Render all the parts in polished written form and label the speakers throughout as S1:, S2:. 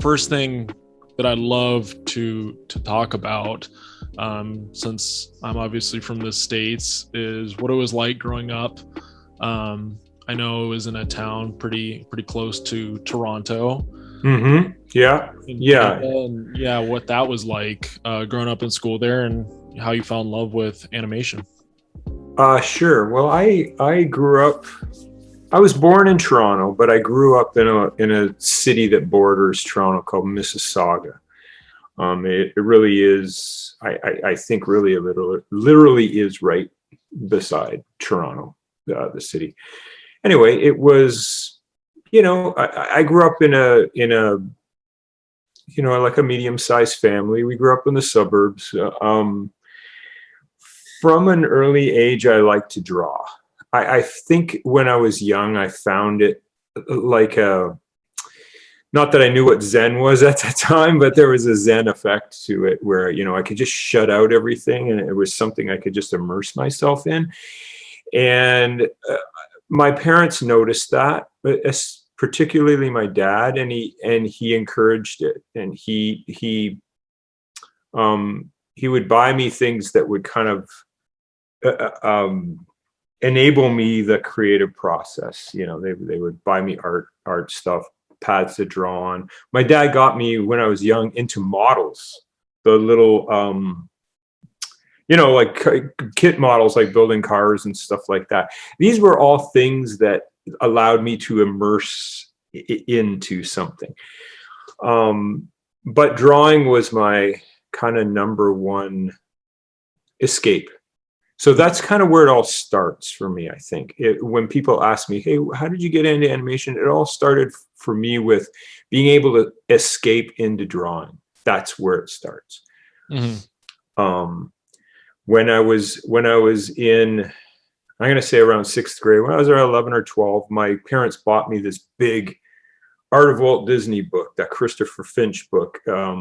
S1: first thing that I love to talk about, since I'm obviously from the States, is what it was like growing up. I know it was in a town pretty close to Toronto,
S2: Yeah.
S1: in Canada,
S2: Yeah.
S1: and yeah, what that was like growing up in school there, and how you fell in love with animation.
S2: Sure. Well, I grew up. I was born in Toronto, but I grew up in a city that borders Toronto called Mississauga. It really is. I think really literally is right beside Toronto, the city. Anyway, it was. I grew up in a like a medium-sized family. We grew up in the suburbs. From an early age, I liked to draw. I think when I was young, I found it like a, not that I knew what Zen was at the time, but there was a Zen effect to it where, I could just shut out everything and it was something I could just immerse myself in. And my parents noticed that, but particularly my dad, and he encouraged it. And he would buy me things that would kind of enable me the creative process. They would buy me art stuff, pads to draw on. My dad got me when I was young into models, the little like kit models, like building cars and stuff like that. These were all things that allowed me to immerse into something. But drawing was my kind of number one escape. So that's kind of where it all starts for me, I think. When people ask me, hey, how did you get into animation? It all started for me with being able to escape into drawing. That's where it starts. Um, when I was in, I'm going to say around sixth grade, when I was around 11 or 12, my parents bought me this big Art of Walt Disney book, that Christopher Finch book, a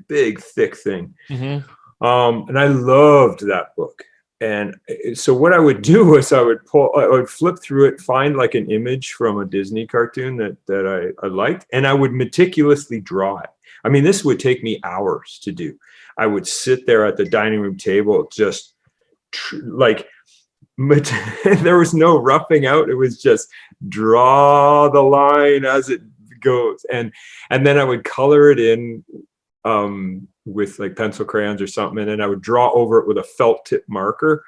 S2: big, thick thing. And I loved that book. And so what I would do was I would flip through it, find like an image from a Disney cartoon that I liked, and I would meticulously draw it. I mean, this would take me hours to do. I would sit there at the dining room table, just like, there was no roughing out. It was just draw the line as it goes. And then I would color it in with like pencil crayons or something, and then I would draw over it with a felt tip marker,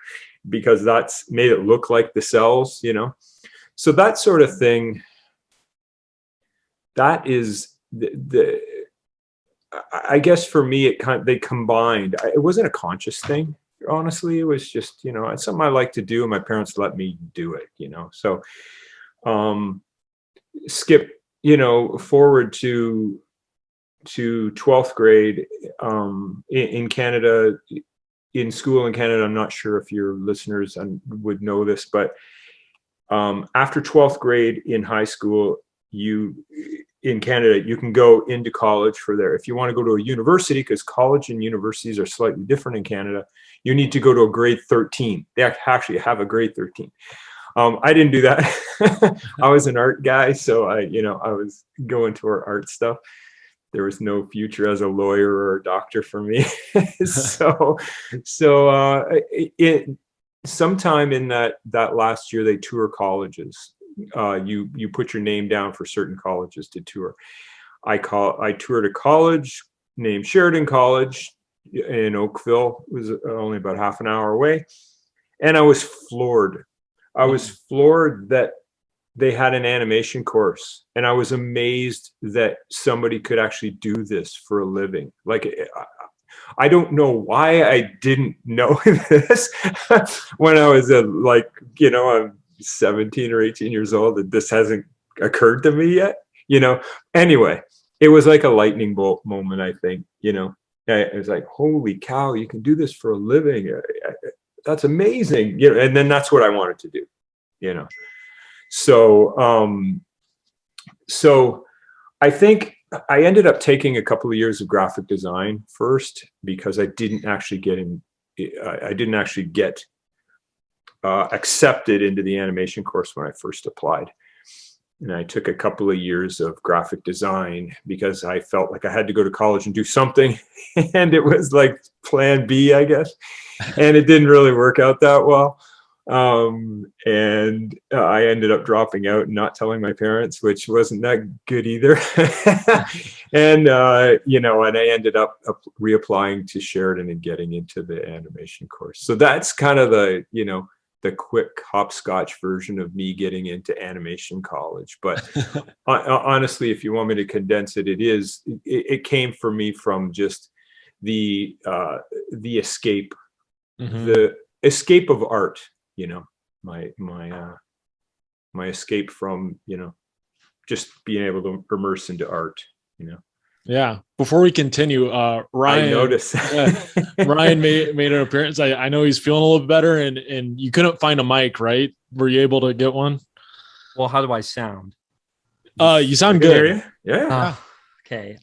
S2: because that's made it look like the cells, so that sort of thing. That is I guess for me, they combined. It wasn't a conscious thing, honestly. It was just, it's something I like to do, and my parents let me do it, so skip forward to 12th grade, in Canada, in school in Canada. I'm not sure if your listeners would know this, but after 12th grade in high school, in Canada, you can go into college for there. If you want to go to a university, because college and universities are slightly different in Canada, you need to go to a grade 13. They actually have a grade 13. I didn't do that. I was an art guy, so I was going to our art stuff. There was no future as a lawyer or a doctor for me. so sometime in that last year, they tour colleges. You put your name down for certain colleges to tour. I toured a college named Sheridan College in Oakville. It was only about half an hour away, and I was floored. I was floored that they had an animation course, and I was amazed that somebody could actually do this for a living. Like, I don't know why I didn't know this when I was I'm 17 or 18 years old, that this hasn't occurred to me yet. Anyway, it was like a lightning bolt moment, I think. It was like, holy cow, you can do this for a living. That's amazing. And then that's what I wanted to do. So I think I ended up taking a couple of years of graphic design first, because I didn't actually get accepted into the animation course when I first applied. and I took a couple of years of graphic design because I felt like I had to go to college and do something. And it was like plan B, I guess. And it didn't really work out that well. And I ended up dropping out and not telling my parents, which wasn't that good either. And, and I ended up reapplying to Sheridan and getting into the animation course. So that's kind of the quick hopscotch version of me getting into animation college. But honestly, if you want me to condense it, it came for me from just the escape, the escape of art, my escape from, just being able to immerse into art,
S1: Yeah. Before we continue, Ryan,
S2: I noticed
S1: Ryan made an appearance. I know he's feeling a little better, and you couldn't find a mic, right? Were you able to get one?
S3: Well, how do I sound?
S1: You sound good.
S2: Yeah.
S3: Okay.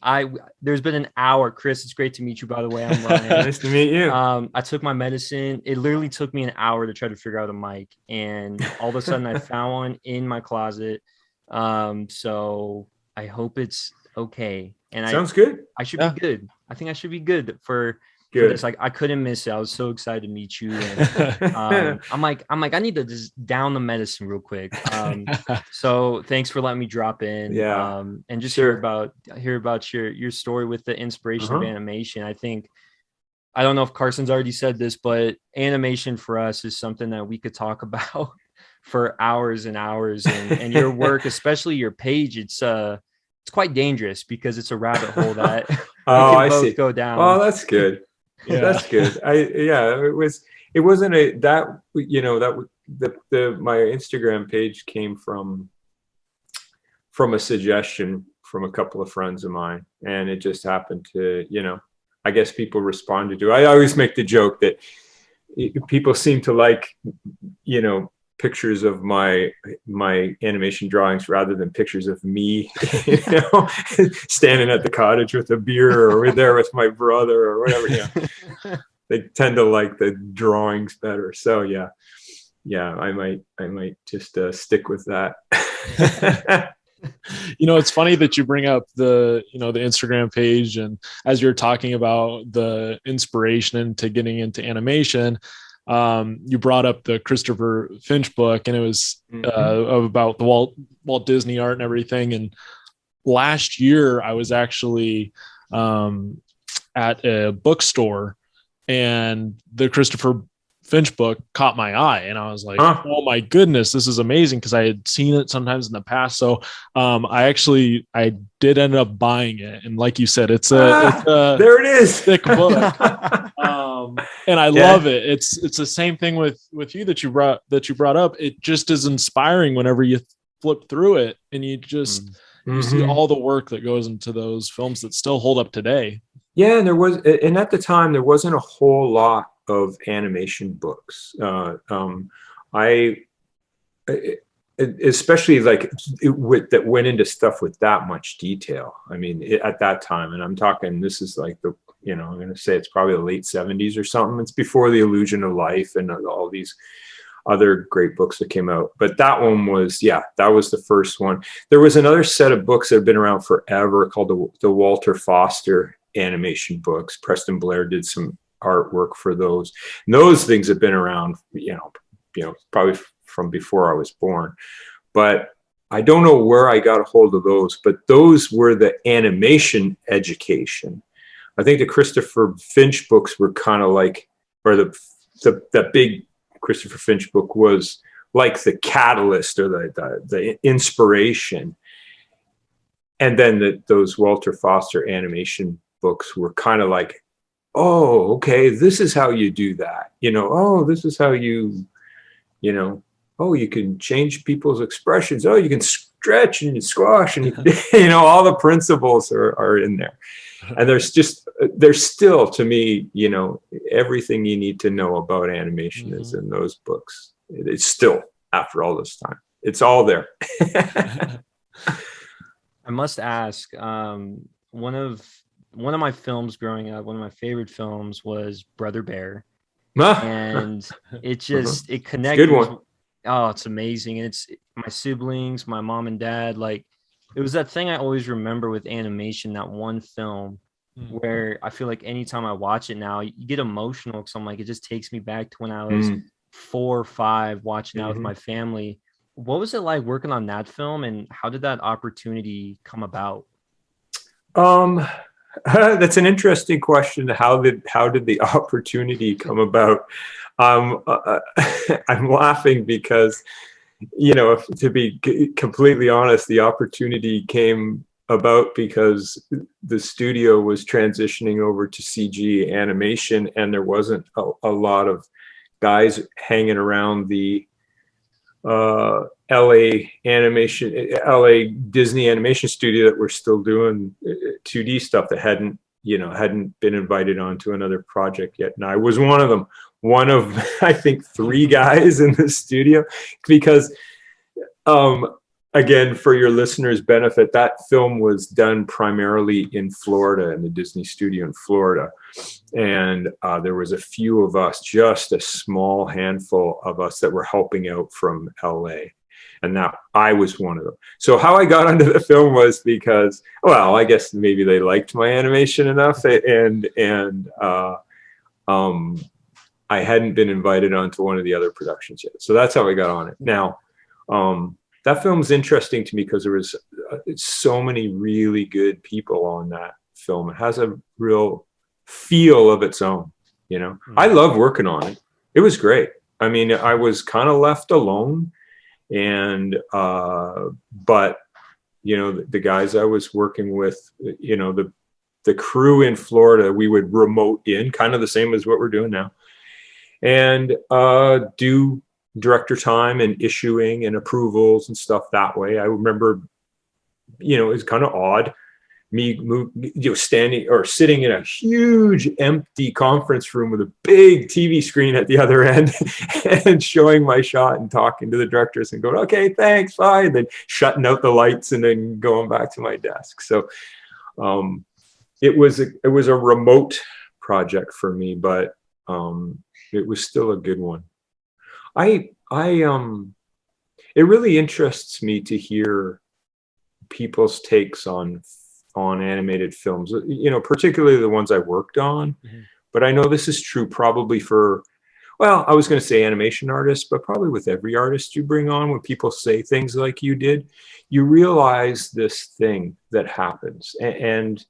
S3: There's been an hour. Chris, it's great to meet you, by the way. I'm Ryan.
S2: Nice to meet you.
S3: I took my medicine. It literally took me an hour to try to figure out a mic, and all of a sudden I found one in my closet. So I hope it's okay. And
S2: sounds good.
S3: I should be good. I think I should be good for this. Like, I couldn't miss it. I was so excited to meet you. And, I'm like, I need to just down the medicine real quick. So thanks for letting me drop in.
S2: Yeah.
S3: And just hear about your story with the inspiration of animation. I don't know if Carson's already said this, but animation for us is something that we could talk about for hours and hours. And your work, especially your page, it's quite dangerous because it's a rabbit hole that we can both go down.
S2: Oh, that's good. Yeah. That's good. It wasn't my Instagram page came from a suggestion from a couple of friends of mine, and it just happened to, I guess people responded to it. I always make the joke that people seem to like, pictures of my animation drawings rather than pictures of me, standing at the cottage with a beer or there with my brother or whatever. They tend to like the drawings better. So yeah, I might just stick with that.
S1: It's funny that you bring up the Instagram page, and as you're talking about the inspiration into getting into animation, you brought up the Christopher Finch book, and it was about the Walt Disney art and everything. And last year I was actually at a bookstore, and the Christopher Finch book caught my eye, and I was like, oh my goodness, this is amazing, because I had seen it sometimes in the past. So I did end up buying it, and like you said, it's a
S2: there it is,
S1: thick book. And I love it. It's the same thing with you that you brought up. It just is inspiring whenever you flip through it, and you just you see all the work that goes into those films that still hold up today.
S2: Yeah, and at the time there wasn't a whole lot of animation books. Especially like that went into stuff with that much detail. I mean, at that time, and I'm talking, this is like I'm going to say it's probably the late 70s or something. It's before The Illusion of Life and all these other great books that came out. But that one was, that was the first one. There was another set of books that have been around forever called the Walter Foster animation books. Preston Blair did some artwork for those. And those things have been around, probably from before I was born. But I don't know where I got a hold of those, but those were the animation education. I think the Christopher Finch books were kind of like, or the big Christopher Finch book was like the catalyst or the inspiration. And then those Walter Foster animation books were kind of like, oh, okay, this is how you do that. Oh, this is how you can change people's expressions. Oh, you can stretch and squash, and all the principles are in there. And there's still, to me, everything you need to know about animation is in those books. It's still, after all this time, it's all there.
S3: I must ask, one of my films growing up, one of my favorite films was Brother Bear. And it just, it connected.
S2: Good one.
S3: Oh, it's amazing. And it's my siblings, my mom and dad, like it was that thing I always remember with animation, that one film where I feel like anytime I watch it now, you get emotional because I'm like, it just takes me back to when I was 4 or 5 watching out with my family. What was it like working on that film, and how did that opportunity come about?
S2: That's an interesting question. How did the opportunity come about? I'm laughing because, to be completely honest, the opportunity came about because the studio was transitioning over to CG animation, and there wasn't a lot of guys hanging around the LA Disney animation studio that were still doing 2D stuff, that hadn't been invited onto another project yet. And I was one of them, one of I think 3 guys in the studio, because again, for your listeners' benefit, that film was done primarily in Florida, in the Disney studio in Florida. And there was a few of us, just a small handful of us, that were helping out from LA. And that I was one of them. So how I got onto the film was because, well, I guess maybe they liked my animation enough, and I hadn't been invited onto one of the other productions yet. So that's how I got on it. Now, that film's interesting to me because there was so many really good people on that film. It has a real feel of its own, I love working on it. It was great. I mean, I was kind of left alone, and but the guys I was working with, the crew in Florida, we would remote in, kind of the same as what we're doing now, and do director time and issuing and approvals and stuff that way. I remember, it was kind of odd, me standing or sitting in a huge empty conference room with a big TV screen at the other end and showing my shot and talking to the directors and going, okay, thanks, bye, and then shutting out the lights and then going back to my desk. So it was a remote project for me, but it was still a good one. It really interests me to hear people's takes on animated films, particularly the ones I worked on. But I know this is true probably for, well, I was going to say animation artists, but probably with every artist you bring on. When people say things like you did, you realize this thing that happens. And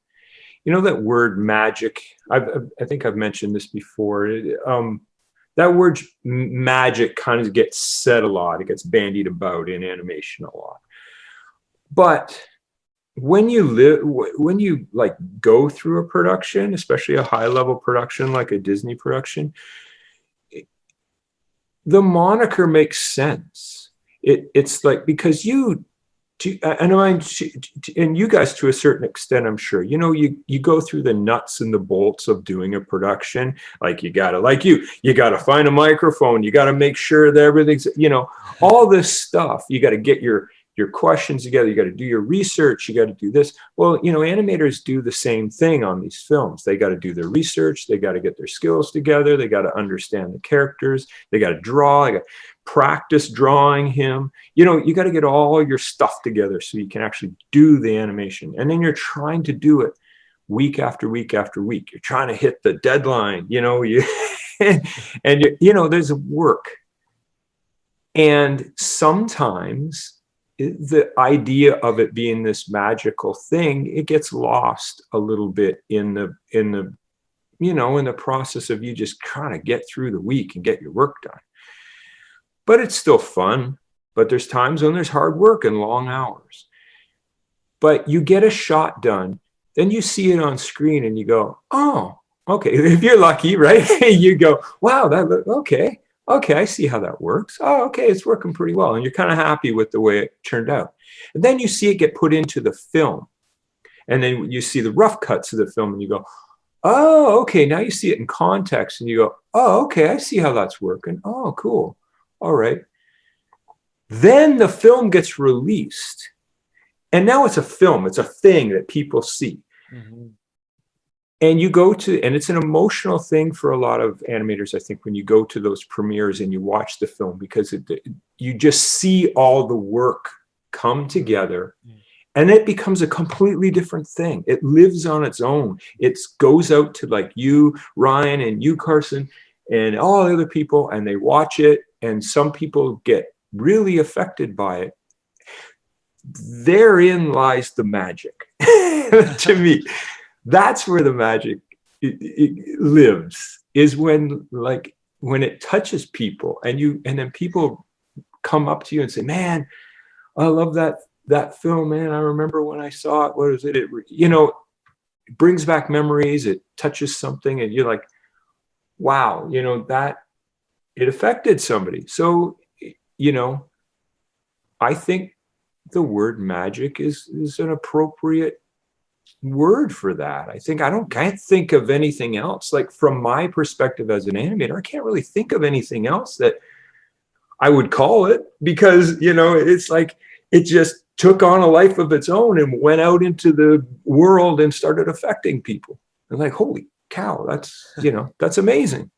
S2: that word magic, I think I've mentioned this before. That word magic kind of gets said a lot. It gets bandied about in animation a lot. But when you like go through a production, especially a high level production like a Disney production, the moniker makes sense. It's like, because and you guys to a certain extent, I'm sure, you go through the nuts and the bolts of doing a production. Like you gotta find a microphone, you gotta make sure that everything's, all this stuff. You got to get your questions together, you got to do your research, you got to do this. Well, animators do the same thing on these films. They got to do their research, they got to get their skills together, they got to understand the characters, they got to draw, they got to practice drawing him. You got to get all your stuff together so you can actually do the animation. And then you're trying to do it week after week after week. You're trying to hit the deadline, and there's work. And sometimes the idea of it being this magical thing, it gets lost a little bit in the process of you just trying to get through the week and get your work done. But it's still fun. But there's times when there's hard work and long hours. But you get a shot done, then you see it on screen and you go, oh, okay. If you're lucky, right? You go, wow, okay. Okay, I see how that works. Oh, okay, it's working pretty well. And you're kind of happy with the way it turned out. And then you see it get put into the film. And then you see the rough cuts of the film and you go, oh, okay, now you see it in context. And you go, oh, okay, I see how that's working. Oh, cool. All right. Then the film gets released. And now it's a film. It's a thing that people see. and you go to, and it's an emotional thing for a lot of animators, I think, when you go to those premieres and you watch the film, because you just see all the work come together, and it becomes a completely different thing. It lives on its own. It goes out to like you, Ryan, and you, Carson, and all the other people, and they watch it, and some people get really affected by it. Therein lies the magic. To me, that's where the magic it lives, is when it touches people, and then people come up to you and say, man, I love that film, man. I remember when I saw it. What is it? It brings back memories. It touches something, and you're like, wow, that it affected somebody. So, I think the word magic is an appropriate word for that. I can't think of anything else. Like, from my perspective as an animator, I can't really think of anything else that I would call it, because, it's like it just took on a life of its own and went out into the world and started affecting people. And like, holy cow, that's amazing.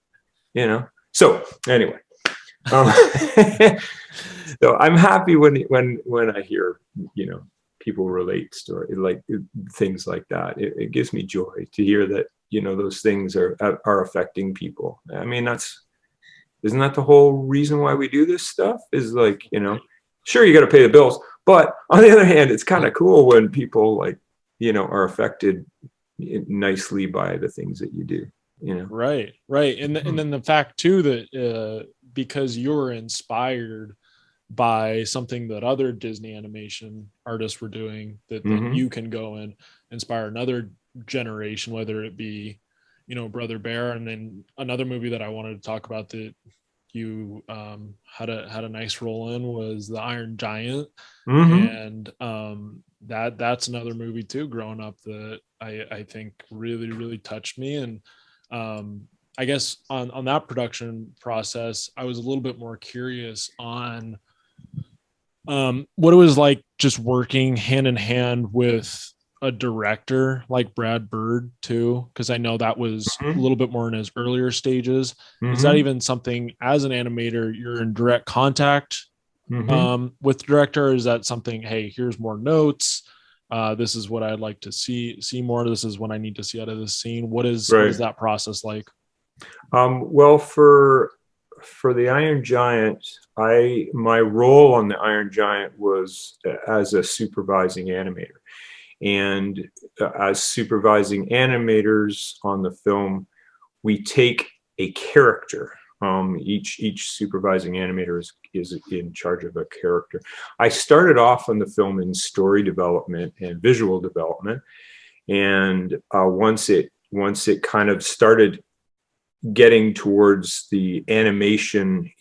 S2: So anyway, so I'm happy when I hear, people relate story, like things like that. It gives me joy to hear that, those things are affecting people. I mean, isn't that the whole reason why we do this stuff? Is like, sure, you got to pay the bills, but on the other hand, it's kind of cool when people are affected nicely by the things that you do.
S1: Right. And then the fact too that because you're inspired by something that other Disney animation artists were doing, that you can go and inspire another generation, whether it be, Brother Bear. And then another movie that I wanted to talk about that you had a nice role in was The Iron Giant. And that's another movie too, growing up, that I think really, really touched me. And I guess on that production process, I was a little bit more curious on what it was like just working hand in hand with a director like Brad Bird too, because I know that was a little bit more in his earlier stages. Is that even something, as an animator, you're in direct contact with the director? Or is that something, hey, here's more notes, this is what I'd like to see more, this is what I need to see out of this scene? What is that process like?
S2: Well, for the Iron Giant, my role on the Iron Giant was as a supervising animator. And as supervising animators on the film, we take a character. Each supervising animator is in charge of a character. I started off on the film in story development and visual development. And once it kind of started getting towards the animation,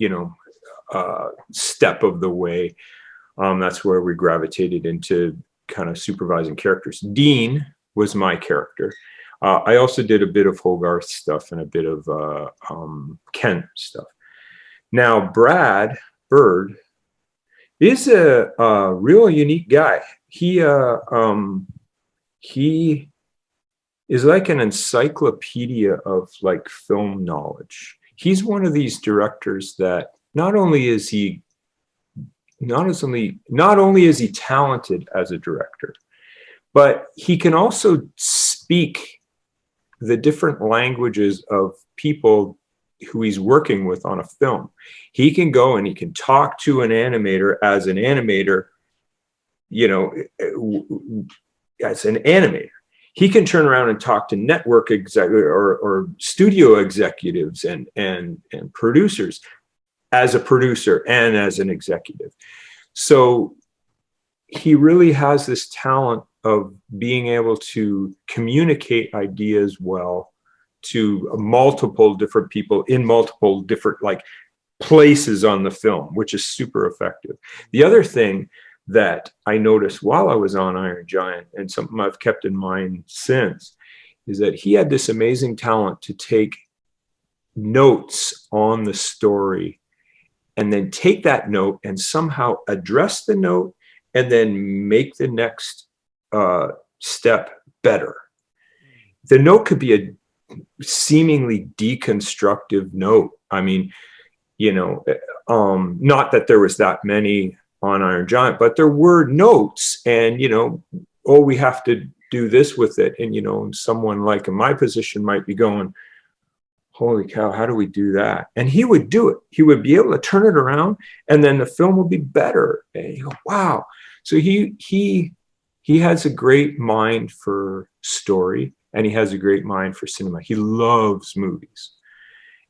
S2: step of the way, that's where we gravitated into kind of supervising characters. Dean was my character. I also did a bit of Hogarth stuff and a bit of Kent stuff. Now, Brad Bird is a real unique guy. He is like an encyclopedia of like film knowledge. He's one of these directors that not only is he talented as a director, but he can also speak the different languages of people who he's working with on a film. He can go and he can talk to an animator as an animator, as an animator. He can turn around and talk to network or studio executives and producers as a producer and as an executive. So he really has this talent of being able to communicate ideas well to multiple different people in multiple different places on the film, which is super effective. The other thing that I noticed while I was on Iron Giant, and something I've kept in mind since, is that he had this amazing talent to take notes on the story and then take that note and somehow address the note and then make the next step better. the note could be a seemingly deconstructive note. I mean, you know, not that there was that many on Iron Giant, but there were notes, and, you know, oh, we have to do this with it. And, you know, someone like in my position might be going, holy cow, how do we do that? And he would do it. He would be able to turn it around, and then the film would be better. And you go, wow. So he has a great mind for story, and he has a great mind for cinema. He loves movies,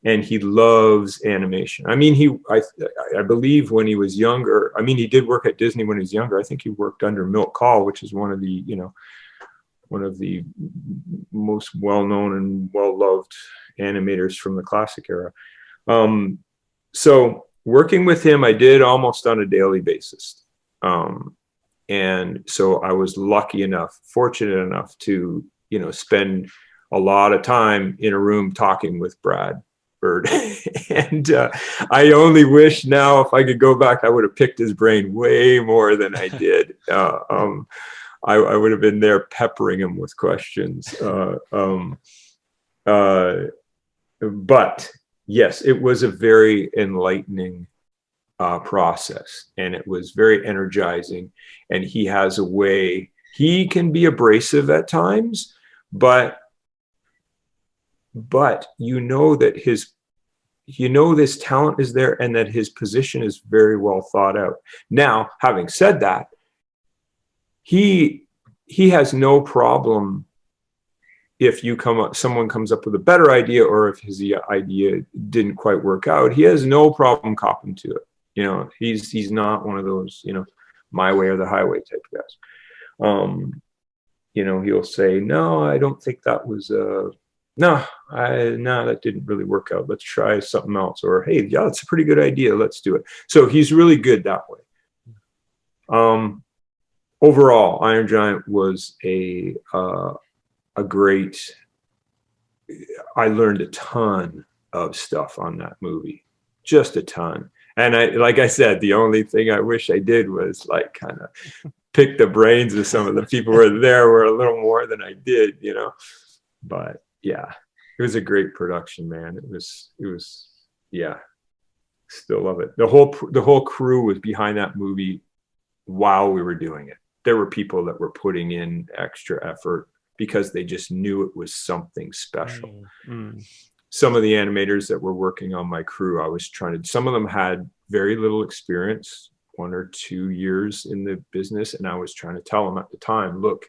S2: and he loves animation. I mean, I believe when he was younger, I mean, he did work at Disney when he was younger. I think he worked under Milt Kahl, which is one of the, you know, one of the most well-known and well-loved animators from the classic era. So working with him, I did almost on a daily basis. And so I was lucky enough, fortunate enough to, you know, spend a lot of time in a room talking with Brad Bird. And I only wish now if I could go back, I would have picked his brain way more than I did. I would have been there peppering him with questions. But yes, it was a very enlightening process, and it was very energizing. And he has a way, he can be abrasive at times, but you know that this talent is there, and that his position is very well thought out. Now, having said that, he has no problem if someone comes up with a better idea, or if his idea didn't quite work out. He has no problem copping to it. You know, he's not one of those, you know, my way or the highway type of guys. You know, he'll say, no, I don't think that was no, that didn't really work out. Let's try something else. Or, hey, yeah, that's a pretty good idea. Let's do it. So he's really good that way. Overall, Iron Giant was a great, I learned a ton of stuff on that movie, just a ton. And like I said, the only thing I wish I did was like kind of pick the brains of some of the people who were a little more than I did, you know. But yeah, it was a great production, man. It was, yeah, still love it. The whole crew was behind that movie while we were doing it. There were people that were putting in extra effort because they just knew it was something special. Some of the animators that were working on my crew, some of them had very little experience, 1 or 2 years in the business. And I was trying to tell them at the time, look,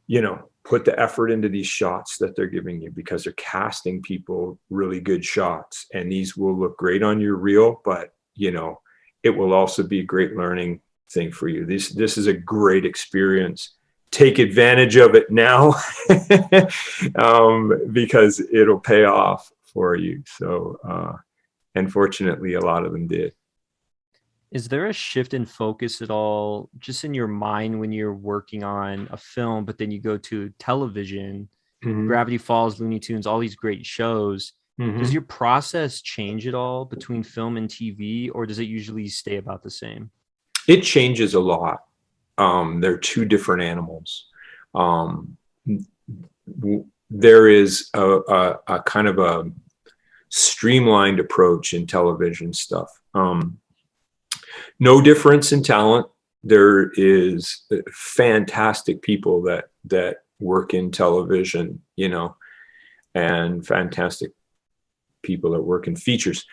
S2: you know, put the effort into these shots that they're giving you, because they're casting people really good shots. And these will look great on your reel, but, you know, it will also be a great learning thing for you. This is a great experience. Take advantage of it now, because it'll pay off for you. So, and fortunately, a lot of them did.
S3: Is there a shift in focus at all, just in your mind, when you're working on a film, but then you go to television, Gravity Falls, Looney Tunes, all these great shows? Does your process change at all between film and TV, or does it usually stay about the same?
S2: It changes a lot. They're two different animals. There is a kind of a streamlined approach in television stuff. No difference in talent. There is fantastic people that work in television, you know, and fantastic people that work in features.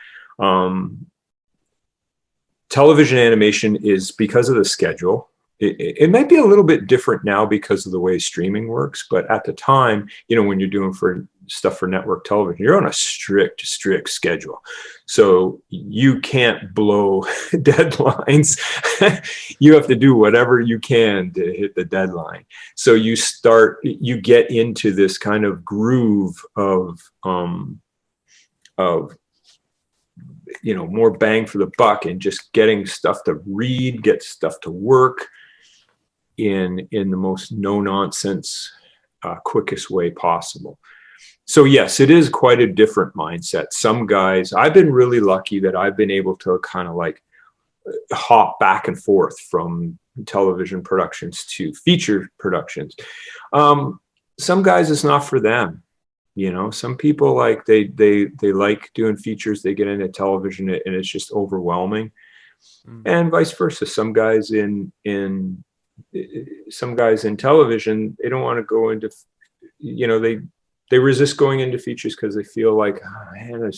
S2: Television animation is, because of the schedule, it might be a little bit different now because of the way streaming works, but at the time, you know, when you're doing stuff for network television, you're on a strict schedule. So you can't blow deadlines. You have to do whatever you can to hit the deadline. So you get into this kind of groove of you know, more bang for the buck, and just getting stuff to read, get stuff to work in the most no nonsense, quickest way possible. So yes, it is quite a different mindset. Some guys, I've been really lucky that I've been able to kind of like hop back and forth from television productions to feature productions. some guys, it's not for them. Some people like they like doing features. They get into television and it's just overwhelming, and vice versa. Some guys in television, they don't want to go into, they resist going into features because they feel like, oh, man,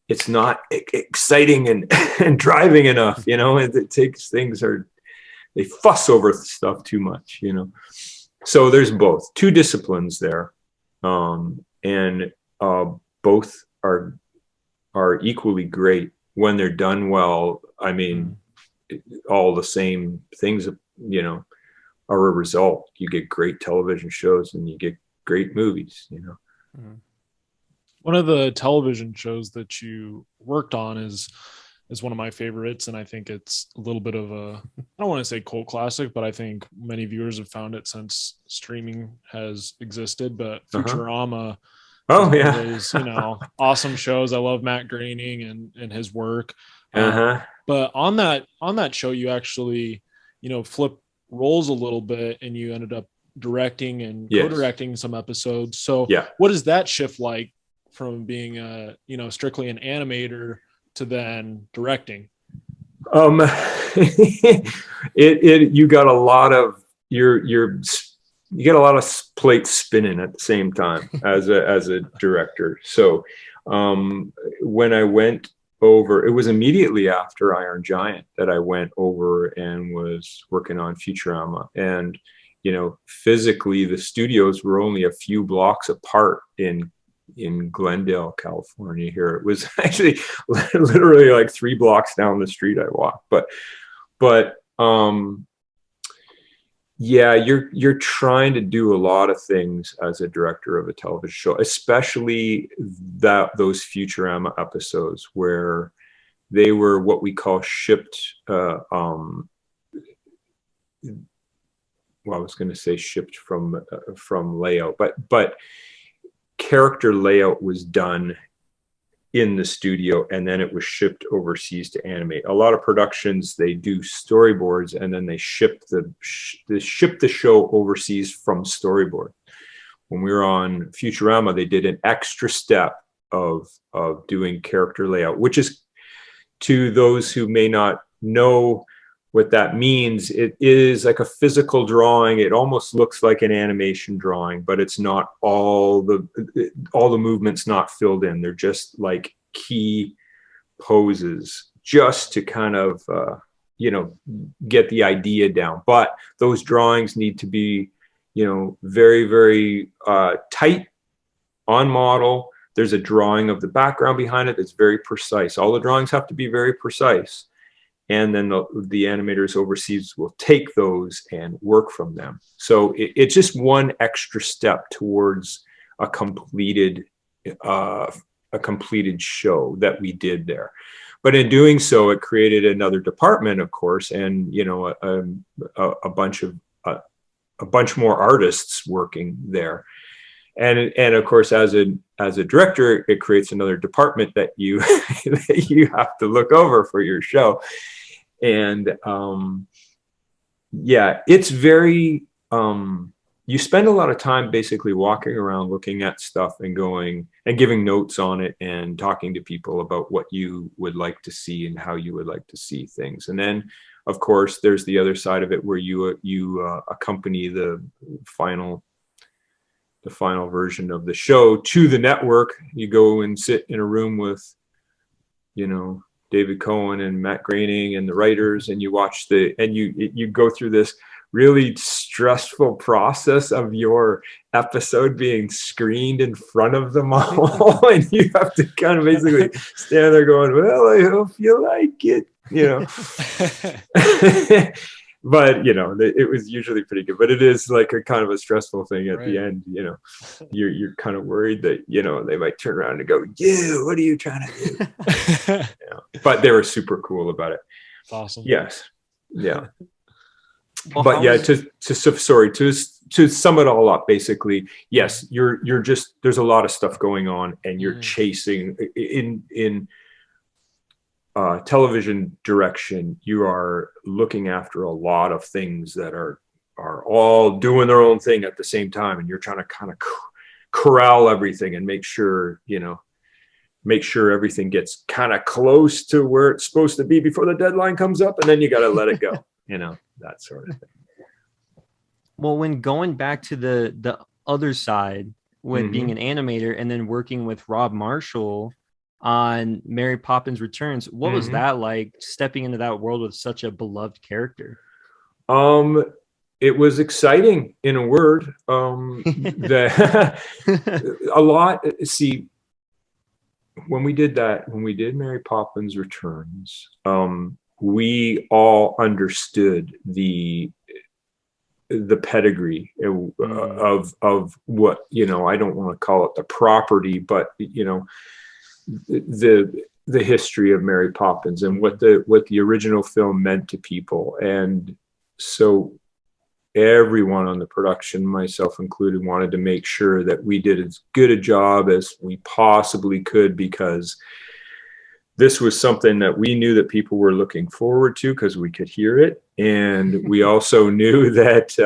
S2: it's not exciting and and driving enough. It takes they fuss over stuff too much. So there's both two disciplines there. And both are equally great when they're done well. I mean, all the same things, are a result. You get great television shows and you get great movies.
S1: One of the television shows that you worked on is one of my favorites, and I think it's a little bit of a, I don't want to say cult classic, but I think many viewers have found it since streaming has existed. But Futurama,
S2: oh yeah,
S1: those, awesome shows. I love Matt Groening and his work. But on that show, you actually, flip roles a little bit, and you ended up directing and co-directing some episodes. So what is that shift like from being strictly an animator to then directing?
S2: You got a lot of you get a lot of plates spinning at the same time as a director. So when I went over, it was immediately after Iron Giant that I went over and was working on Futurama. And physically the studios were only a few blocks apart in Glendale, California. Here it was actually literally like 3 blocks down the street I walked. But you're trying to do a lot of things as a director of a television show, especially those Futurama episodes where they were what we call shipped. Well, I was going to say shipped from layout, but character layout was done in the studio and then it was shipped overseas to animate. A lot of productions, they do storyboards and then they ship the show overseas from storyboard. When we were on Futurama, they did an extra step of doing character layout, which is, to those who may not know what that means, it is like a physical drawing. It almost looks like an animation drawing, but it's not all the movements not filled in. They're just like key poses just to kind of, get the idea down. But those drawings need to be, very, very tight on model. There's a drawing of the background behind it that's very precise. All the drawings have to be very precise. And then the animators overseas will take those and work from them. So it's just one extra step towards a completed show that we did there. But in doing so, it created another department, of course, and a bunch more artists working there. And of course, as a director, it creates another department that you that you have to look over for your show. And it's very you spend a lot of time basically walking around looking at stuff and going and giving notes on it and talking to people about what you would like to see and how you would like to see things. And then of course there's the other side of it where you accompany the final version of the show to the network. You go and sit in a room with David Cohen and Matt Groening and the writers, and you watch you go through this really stressful process of your episode being screened in front of them all. And you have to kind of basically stand there going, well, I hope you like it, But it was usually pretty good. But it is like a kind of a stressful thing at the end. You're kind of worried that they might turn around and go, what are you trying to do? But they were super cool about it.
S1: It's awesome.
S2: Yes, yeah. Well, but to sum it all up, basically, yes, you're just, there's a lot of stuff going on, and you're chasing in television direction. You are looking after a lot of things that are are all doing their own thing at the same time, and you're trying to kind of corral everything and make sure, you know, make sure everything gets kind of close to where it's supposed to be before the deadline comes up, and then you got to let it go, you know, that sort of thing.
S3: Well, when going back to the other side with being an animator and then working with Rob Marshall on Mary Poppins Returns, what was that like, stepping into that world with such a beloved character?
S2: It was exciting, in a word. A lot. See, when we did Mary Poppins Returns, we all understood the pedigree of what, you know, I don't want to call it the property, but, you know, the history of Mary Poppins and what the original film meant to people. And so everyone on the production, myself included, wanted to make sure that we did as good a job as we possibly could, because this was something that we knew that people were looking forward to because we could hear it. And we also knew that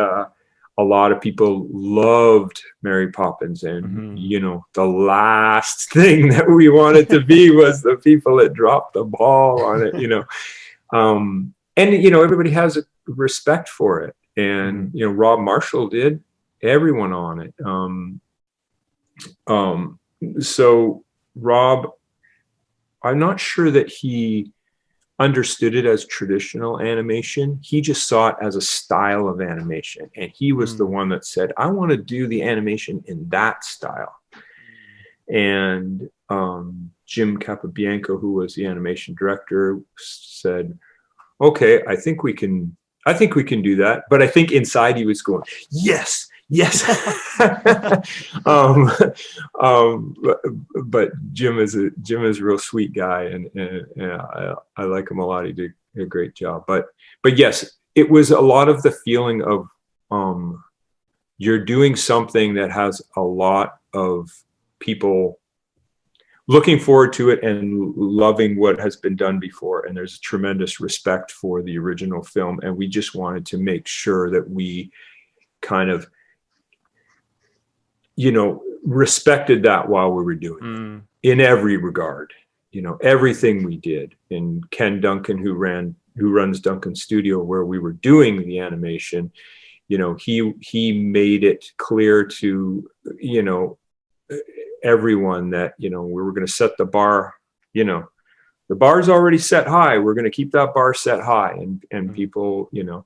S2: a lot of people loved Mary Poppins. And, you know, the last thing that we wanted to be was the people that dropped the ball on it, you know. And, you know, everybody has a respect for it. And, you know, Rob Marshall did, everyone on it. So Rob, I'm not sure that he understood it as traditional animation. He just saw it as a style of animation. And he was the one that said, I want to do the animation in that style. And Jim Capobianco, who was the animation director, said, okay, I think we can do that. But I think inside he was going, yes. But Jim is a real sweet guy, and I like him a lot. He did a great job. But yes, it was a lot of the feeling of you're doing something that has a lot of people looking forward to it and loving what has been done before. And there's tremendous respect for the original film. And we just wanted to make sure that we kind of, you know, respected that while we were doing it in every regard, you know, everything we did. And Ken Duncan, who runs Duncan Studio, where we were doing the animation, you know, he made it clear to, you know, everyone that, you know, we were going to set the bar, you know, the bar's already set high. We're going to keep that bar set high, and people, you know,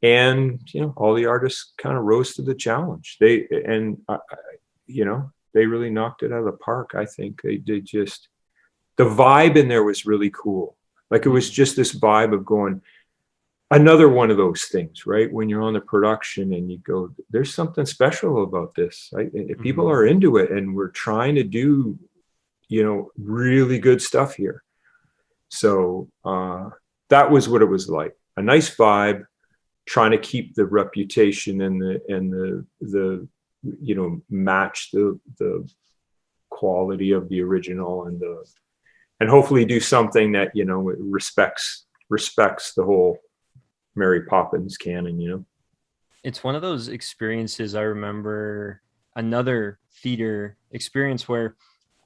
S2: and, you know, all the artists kind of rose to the challenge. You know, they really knocked it out of the park. I think they did. Just the vibe in there was really cool. Like, it was just this vibe of going, another one of those things, right? When you're on the production and you go, there's something special about this. Right? If people are into it, and we're trying to do, you know, really good stuff here. So that was what it was like. A nice vibe, trying to keep the reputation and the you know, match the quality of the original, and hopefully do something that, you know, respects the whole Mary Poppins canon, you know.
S3: It's one of those experiences. I remember another theater experience where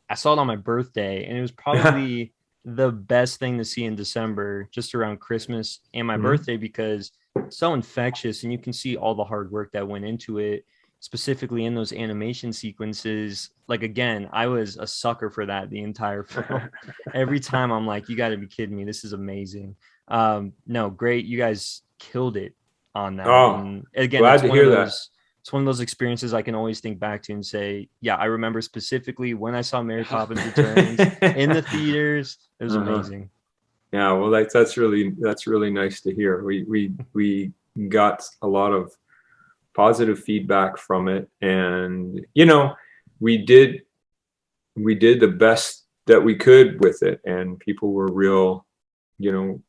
S3: I saw it on my birthday, and it was probably the best thing to see in December, just around Christmas and my birthday, because it's so infectious, and you can see all the hard work that went into it, specifically in those animation sequences. Like, again, I was a sucker for that the entire film. Every time I'm like, you got to be kidding me, this is amazing. No, great, you guys killed it on that. And again,
S2: glad to hear that.
S3: It's one of those experiences I can always think back to and say, yeah, I remember specifically when I saw Mary Poppins Returns in the theaters. It was amazing.
S2: Yeah, well, that's really nice to hear. We got a lot of positive feedback from it, and, you know, we did the best that we could with it, and people were real, you know,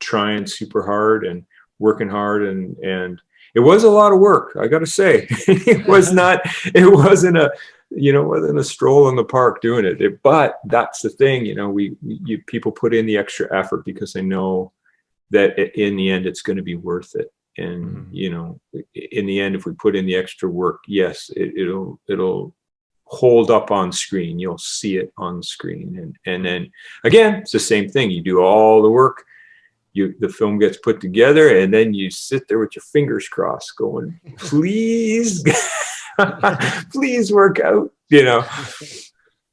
S2: trying super hard and working hard, and it was a lot of work, I gotta say. It wasn't a stroll in the park doing it. But that's the thing, you know, people put in the extra effort because they know that in the end it's going to be worth it. And you know, in the end, if we put in the extra work, yes, it'll hold up on screen. You'll see it on screen. And then again, it's the same thing. You do all the work, the film gets put together, and then you sit there with your fingers crossed going, please, please work out, you know,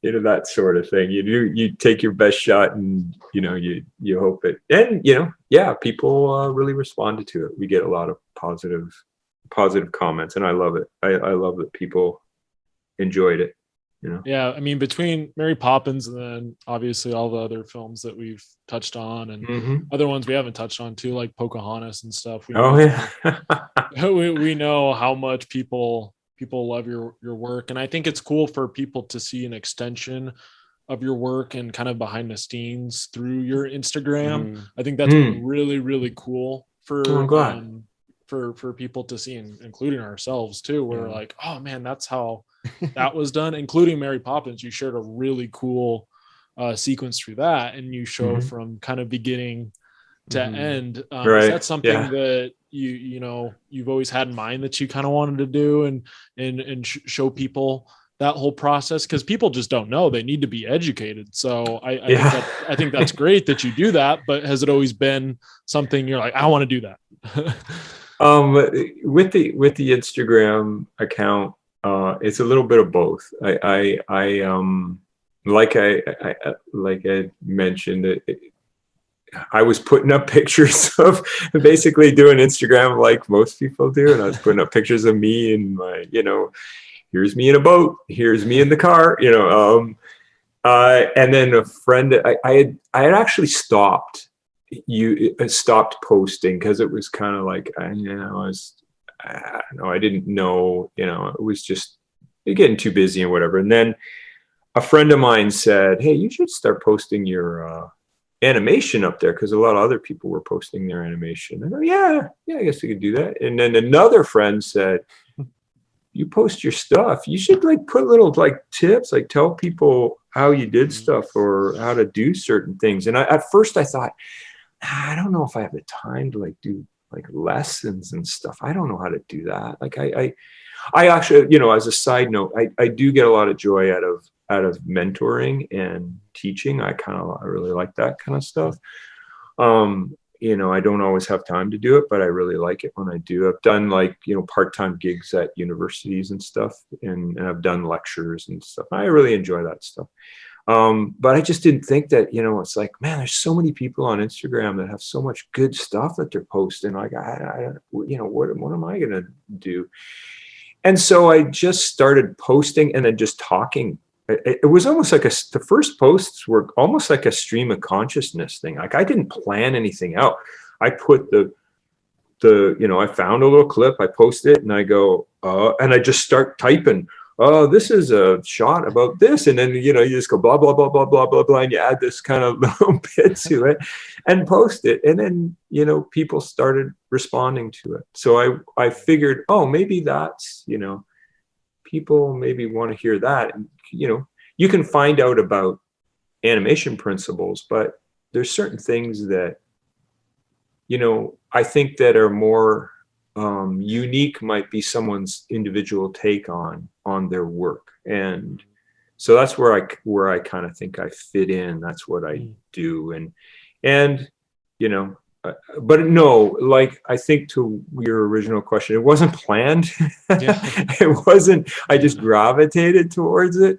S2: that sort of thing. You take your best shot, and, you know, you hope it, and, you know, yeah, people really responded to it. We get a lot of positive comments, and I love it. I love that people enjoyed it, you know.
S1: Yeah, I mean, between Mary Poppins and then obviously all the other films that we've touched on, and other ones we haven't touched on too, like Pocahontas and stuff. We know how much people love your work, and I think it's cool for people to see an extension of your work and kind of behind the scenes through your Instagram. I think that's been really, really cool for for people to see, including ourselves too. We're like, oh man, that's how that was done, including Mary Poppins. You shared a really cool sequence through that, and you show from kind of beginning to end.
S2: Right.
S1: Is that something that you know you've always had in mind that you kind of wanted to do and show people that whole process? Because people just don't know. They need to be educated. So I think that's great that you do that. But has it always been something you're like, I want to do that?
S2: With the Instagram account, it's a little bit of both. I like I mentioned, I was putting up pictures of basically doing Instagram like most people do, and I was putting up pictures of me and my, you know, here's me in a boat, here's me in the car, you know. And then a friend, I had actually stopped posting because it was kind of like, I don't know, I didn't know, you know, it was just getting too busy and whatever. And then a friend of mine said, hey, you should start posting your animation up there, because a lot of other people were posting their animation. I go, yeah, I guess I could do that. And then another friend said, you post your stuff, you should like put little like tips, like tell people how you did stuff or how to do certain things. And at first I thought, I don't know if I have the time to like do like lessons and stuff. I don't know how to do that. Like I actually, you know, as a side note, I do get a lot of joy out of mentoring and teaching. I really like that kind of stuff. You know, I don't always have time to do it, but I really like it when I do. I've done like, you know, part-time gigs at universities and stuff, and I've done lectures and stuff. I really enjoy that stuff. But I just didn't think that, you know, it's like, man, there's so many people on Instagram that have so much good stuff that they're posting. Like, you know, what am I going to do? And so I just started posting and then just talking. It was almost like the first posts were almost like a stream of consciousness thing. Like I didn't plan anything out. I put you know, I found a little clip, I post it, and I go, and I just start typing, oh, this is a shot about this. And then, you know, you just go blah, blah, blah, blah, blah, blah, blah. And you add this kind of little bit to it and post it. And then, you know, people started responding to it. So I figured, oh, maybe that's, you know, people maybe want to hear that. And, you know, you can find out about animation principles, but there's certain things that, you know, I think that are more unique, might be someone's individual take on their work. And so that's where I kind of think I fit in. That's what I do. And, you know, but no, like, I think to your original question, it wasn't planned. It wasn't, I just gravitated towards it.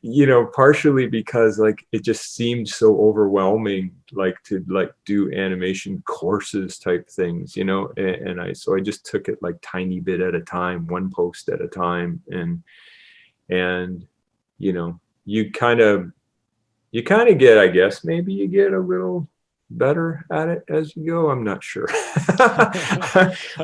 S2: You know, partially because like it just seemed so overwhelming, like to like do animation courses type things, you know, and so I just took it like tiny bit at a time, one post at a time, and you know, you kind of get, I guess maybe you get a little better at it as you go. I'm not sure.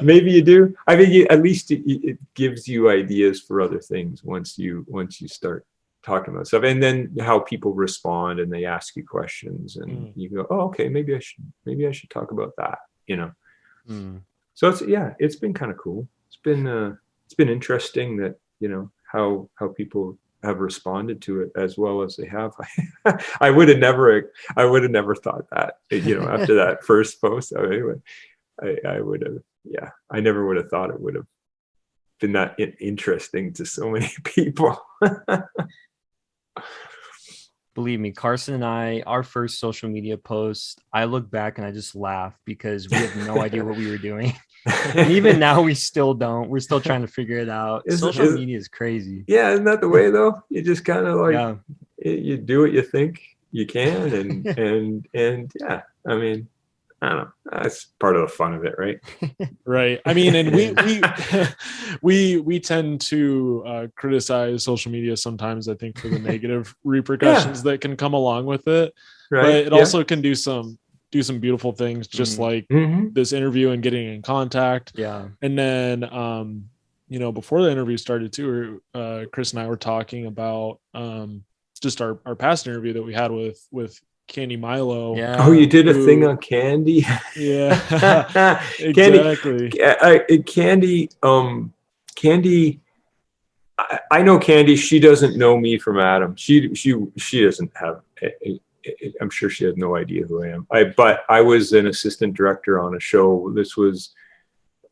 S2: Maybe you do. I mean, at least it gives you ideas for other things once you start talking about stuff, and then how people respond and they ask you questions, and you go, oh, okay, maybe I should talk about that, you know. So it's been kind of cool. It's been interesting that, you know, how people have responded to it as well as they have. I would have never thought that, you know, after that first post. So anyway, I would have, yeah, I never would have thought it would have been that interesting to so many people.
S3: Believe me, Carson and I, our first social media post, I look back and I just laugh because we have no idea what we were doing. And even now we still don't. We're still trying to figure it out. Social media is crazy.
S2: Yeah, isn't that the way though? You just kind of like you do what you think you can, and yeah, I mean, I don't know. That's part of the fun of it, right?
S1: Right. I mean, and we tend to criticize social media sometimes, I think, for the negative repercussions that can come along with it. Right. But it also can do some beautiful things, just like this interview and getting in contact.
S3: Yeah.
S1: And then you know, before the interview started too, Chris and I were talking about just our past interview that we had with Candy Milo.
S3: Yeah.
S2: Oh, you did a thing on Candy?
S1: Yeah. Exactly.
S2: Candy, Candy, I know Candy. She doesn't know me from Adam. She doesn't have, I'm sure she has no idea who I am. But I was an assistant director on a show. This was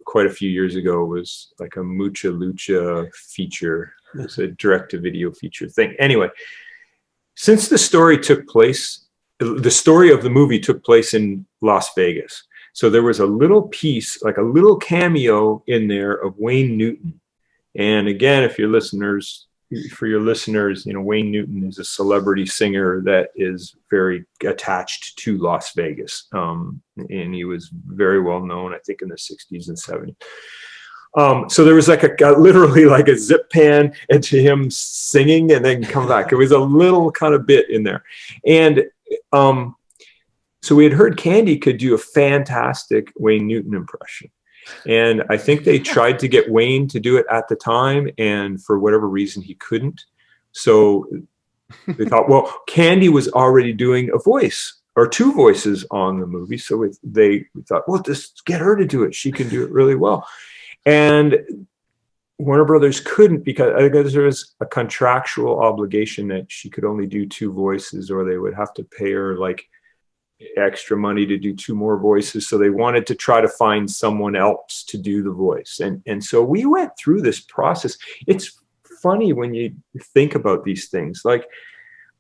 S2: quite a few years ago. It was like a Mucha Lucha feature. It was a direct-to-video feature thing. Anyway, since the story took place, the story of the movie took place in Las Vegas. So there was a little piece, like a little cameo in there of Wayne Newton. And again, for your listeners, you know, Wayne Newton is a celebrity singer that is very attached to Las Vegas. And he was very well known, I think, in the 60s and 70s. So there was like literally like a zip pan into him singing and then come back. It was a little kind of bit in there. And so we had heard Candy could do a fantastic Wayne Newton impression. And I think they tried to get Wayne to do it at the time, and for whatever reason, he couldn't. So they thought, well, Candy was already doing a voice or two voices on the movie. So we thought, well, just get her to do it. She can do it really well. And Warner Brothers couldn't, because I guess there was a contractual obligation that she could only do two voices, or they would have to pay her like extra money to do two more voices. So they wanted to try to find someone else to do the voice. And so we went through this process. It's funny when you think about these things. Like,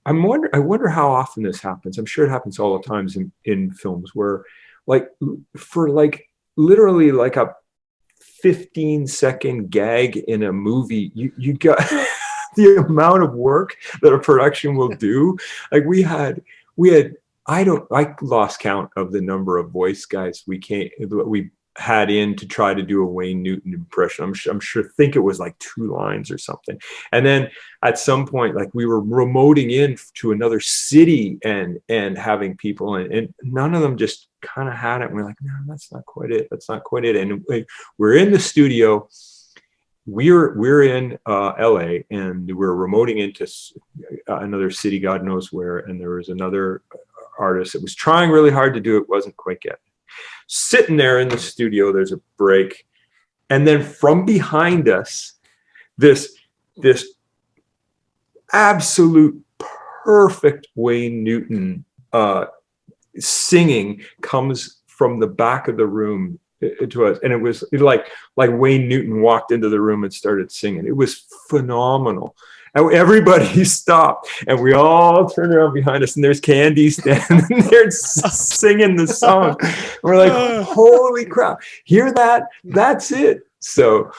S2: I wonder how often this happens. I'm sure it happens all the times in films where, like, for like literally like a 15-second gag in a movie, you got the amount of work that a production will do. Like we had I lost count of the number of voice guys we had in to try to do a Wayne Newton impression. I'm sure think it was like 2 lines or something. And then at some point, like we were remoting in to another city and having people, and none of them just kind of had it. And we're like, no, that's not quite it. That's not quite it. And we're in the studio. We're in LA, and we're remoting into another city, God knows where. And there was another artist that was trying really hard to do it, wasn't quite getting it. Sitting there in the studio, there's a break, and then from behind us, this absolute perfect Wayne Newton singing comes from the back of the room to us, and it was like Wayne Newton walked into the room and started singing. It was phenomenal. And everybody stopped, and we all turned around behind us, and there's Candy standing there singing the song. And we're like, holy crap, hear that? That's it. So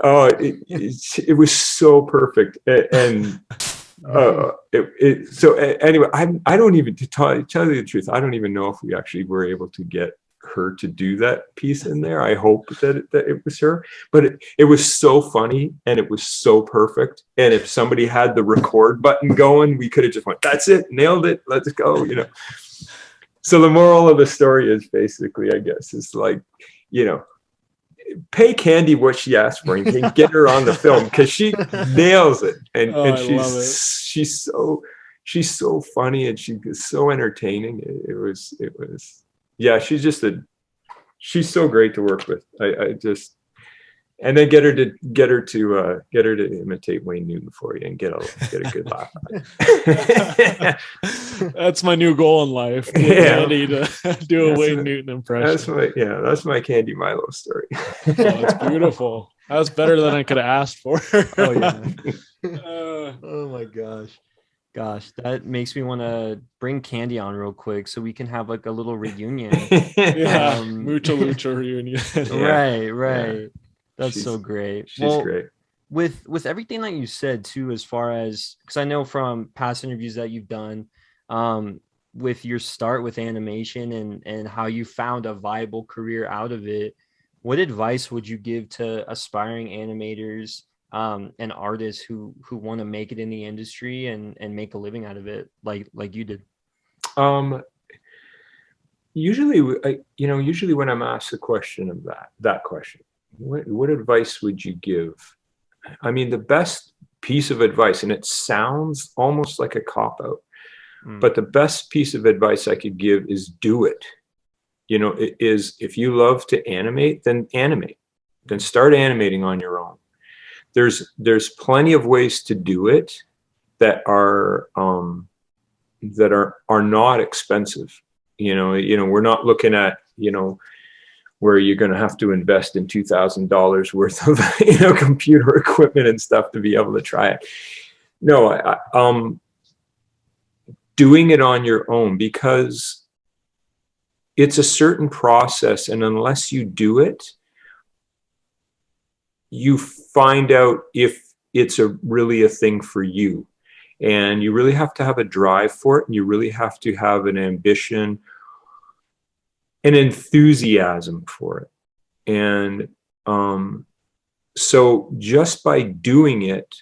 S2: it was so perfect. And so anyway, I don't even, to tell you the truth, I don't even know if we actually were able to get her to do that piece in there. I hope that it was her, but it was so funny and it was so perfect. And if somebody had the record button going, we could have just went, that's it, nailed it, let's go, you know. So the moral of the story is basically, I guess, is like, you know, pay Candy what she asked for and get her on the film, because she nails it. And she's so funny, and she's so entertaining. It was yeah, she's so great to work with. I just, And then get her to imitate Wayne Newton for you and get a good laugh out of it.
S1: That's my new goal in life. Andy to do a Wayne Newton impression.
S2: That's my Candy Milo story.
S1: Oh, that's beautiful. That's better than I could have asked for.
S3: Oh yeah. Oh my gosh, that makes me want to bring Candy on real quick so we can have like a little reunion.
S1: Yeah, Mucha Lucha reunion.
S3: Right. Yeah. That's so great.
S2: She's great.
S3: With everything that you said too, as far as, because I know from past interviews that you've done, with your start with animation and how you found a viable career out of it, what advice would you give to aspiring animators and artists who want to make it in the industry and make a living out of it, like you did?
S2: Usually when I'm asked the question of that question, what advice would you give? I mean, the best piece of advice, and it sounds almost like a cop-out, but the best piece of advice I could give is do it. It is, if you love to animate, then animate. Then start animating on your own. There's plenty of ways to do it that are not expensive. We're not looking at, where you're going to have to invest in $2,000 worth of, computer equipment and stuff to be able to try it. No, doing it on your own, because it's a certain process. And unless you do it, you find out if it's really a thing for you. And you really have to have a drive for it. And you really have to have an ambition, an enthusiasm for it. And so just by doing it,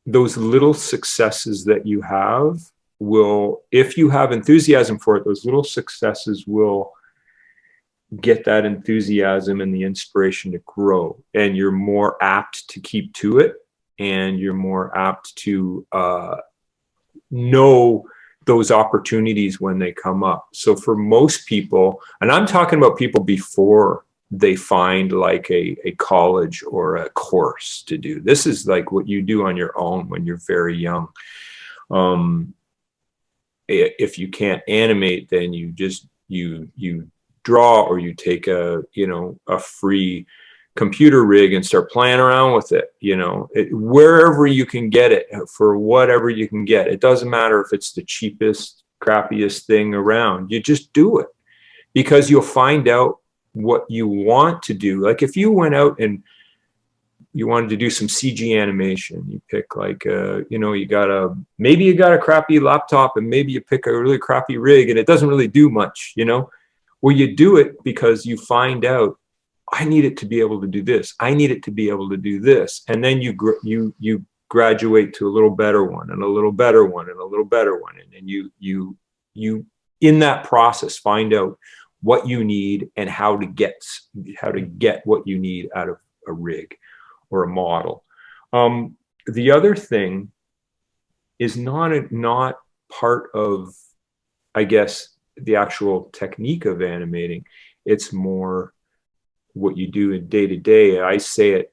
S2: those little successes that you have will, if you have enthusiasm for it, those little successes will get that enthusiasm and the inspiration to grow. And you're more apt to keep to it. And you're more apt to know those opportunities when they come up. So for most people, and I'm talking about people before they find like a college or a course to do. This is like what you do on your own when you're very young. If you can't animate, then you draw, or you take a free computer rig and start playing around with it, wherever you can get it, for whatever you can get. It doesn't matter if it's the cheapest, crappiest thing around. You just do it, because you'll find out what you want to do. Like if you went out and you wanted to do some CG animation, you pick like, maybe you got a crappy laptop, and maybe you pick a really crappy rig and it doesn't really do much, Well, you do it because you find out, I need it to be able to do this. I need it to be able to do this. And then you graduate to a little better one, and a little better one, and a little better one. And then you in that process find out what you need and how to get what you need out of a rig or a model. The other thing is not part of, I guess, the actual technique of animating. It's more what you do in day to day. I say it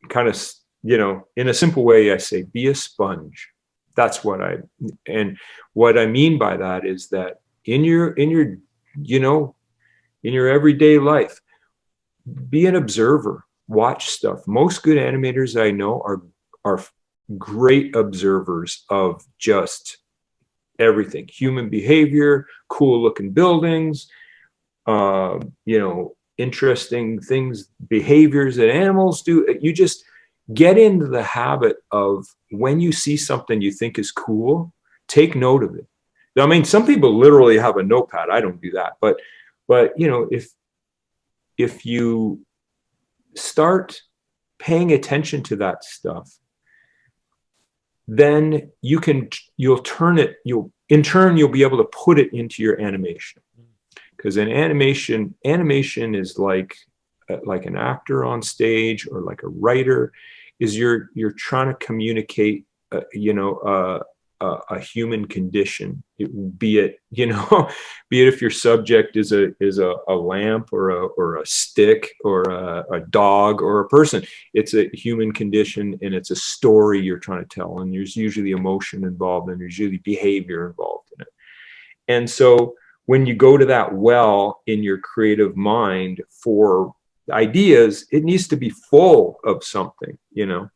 S2: kind of, in a simple way. I say, be a sponge. That's what I mean by that is that in your everyday life, be an observer, watch stuff. Most good animators I know are great observers of just everything, human behavior, cool looking buildings, interesting things, behaviors that animals do. You just get into the habit of, when you see something you think is cool, take note of it. I mean, some people literally have a notepad. I don't do that, but if you start paying attention to that stuff, then you'll be able to put it into your animation. Because in animation is like an actor on stage, or like a writer, is you're trying to communicate, a human condition, be it, you know, be it if your subject is a lamp or a stick or a dog or a person. It's a human condition, and it's a story you're trying to tell, and there's usually emotion involved, and there's usually behavior involved in it. And so when you go to that well in your creative mind for ideas, it needs to be full of something, you know.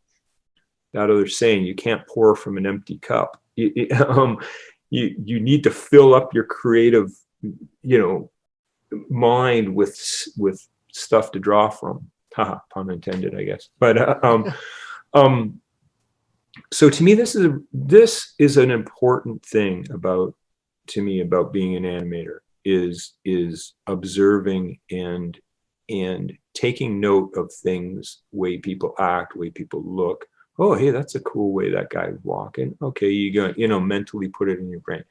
S2: That other saying, you can't pour from an empty cup. You need to fill up your creative, you know, mind with stuff to draw from. Haha, pun intended, I guess. But so to me, this is an important thing about being an animator, is observing and taking note of things, way people act, way people look. Oh, hey, that's a cool way that guy's walking. Okay, you go, you know, mentally put it in your brain,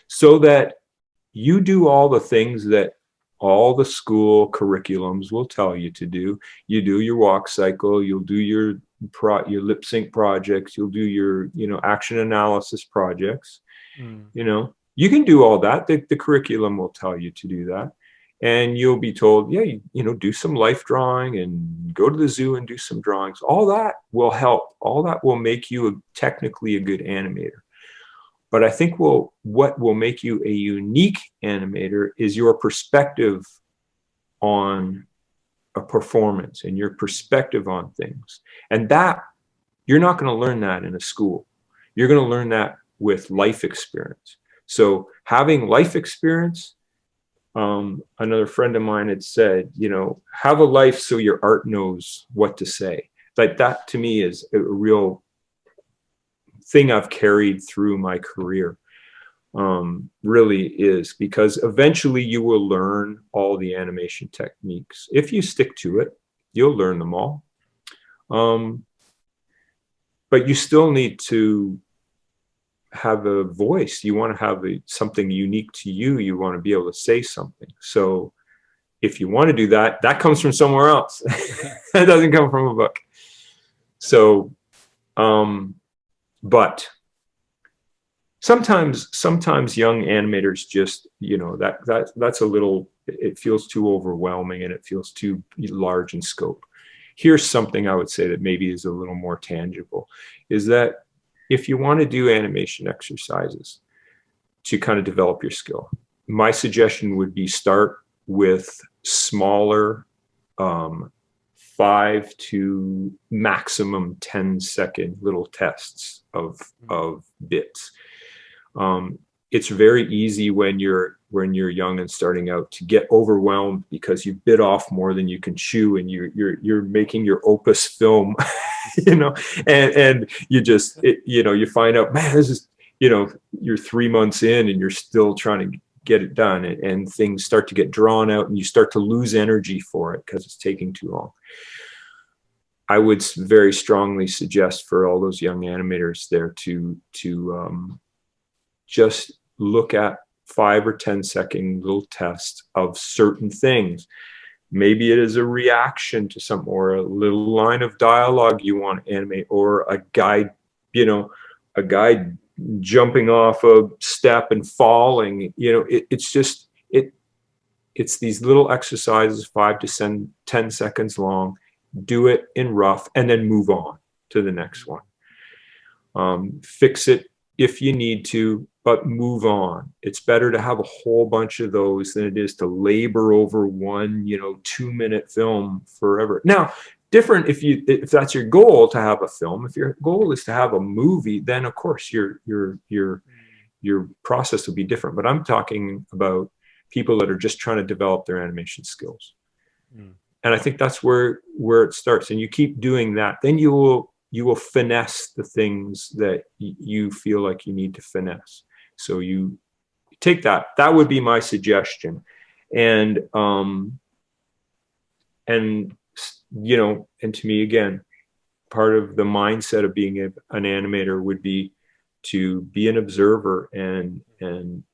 S2: so that you do all the things that all the school curriculums will tell you to do. You do your walk cycle, you'll do your lip sync projects, you'll do your, you know, action analysis projects. You know, you can do all that. The curriculum will tell you to do that. And you'll be told, yeah, you know, do some life drawing and go to the zoo and do some drawings. All that will help. All that will make you technically a good animator. But I think what will make you a unique animator is your perspective on a performance and your perspective on things. And that, you're not going to learn that in a school. You're going to learn that with life experience. So having life experience, another friend of mine had said, you know, have a life so your art knows what to say. Like, that to me is a real thing I've carried through my career. Really is, because eventually you will learn all the animation techniques. If you stick to it, you'll learn them all. But you still need to have a voice. You want to have something unique to you. You want to be able to say something. So if you want to do that, that comes from somewhere else. That doesn't come from a book. So, but sometimes young animators just, you know, that's a little, it feels too overwhelming and it feels too large in scope. Here's something I would say that maybe is a little more tangible, is that if you want to do animation exercises to kind of develop your skill, my suggestion would be start with smaller 5 to maximum 10-second little tests of bits. It's very easy when you're young and starting out to get overwhelmed because you bit off more than you can chew, and you're making your opus film, you know, and you just, you know, you find out, man, this is, you know, you're 3 months in and you're still trying to get it done, and things start to get drawn out and you start to lose energy for it because it's taking too long. I would very strongly suggest for all those young animators there to just look at 5 or 10-second little tests of certain things. Maybe it is a reaction to something, or a little line of dialogue you want to animate, or a guy, you know, a guy jumping off a step and falling. You know, it's these little exercises, 5 to 10 seconds long. Do it in rough and then move on to the next one. Fix it if you need to, but move on. It's better to have a whole bunch of those than it is to labor over one, you know, 2-minute film forever. Now, different if that's your goal, to have a film. If your goal is to have a movie, then of course your process will be different. But I'm talking about people that are just trying to develop their animation skills. And I think that's where it starts. And you keep doing that, then you will finesse the things that you feel like you need to finesse. So you take that. That would be my suggestion. And you know, and to me, again, part of the mindset of being an animator would be to be an observer and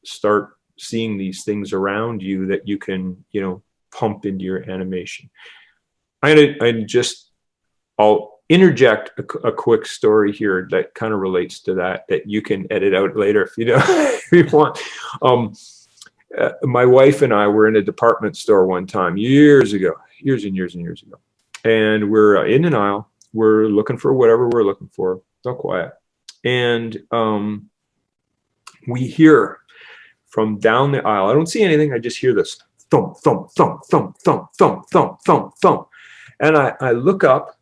S2: start seeing these things around you that you can, you know, pump into your animation. I'll interject a quick story here that kind of relates to that you can edit out later if you know if you want. My wife and I were in a department store one time years and years ago, and we're in an aisle. We're looking for whatever we're looking for. So quiet, and we hear from down the aisle. I don't see anything. I just hear this thump, thump, thump, thump, thump, thump, thump, thump, thump, and I look up.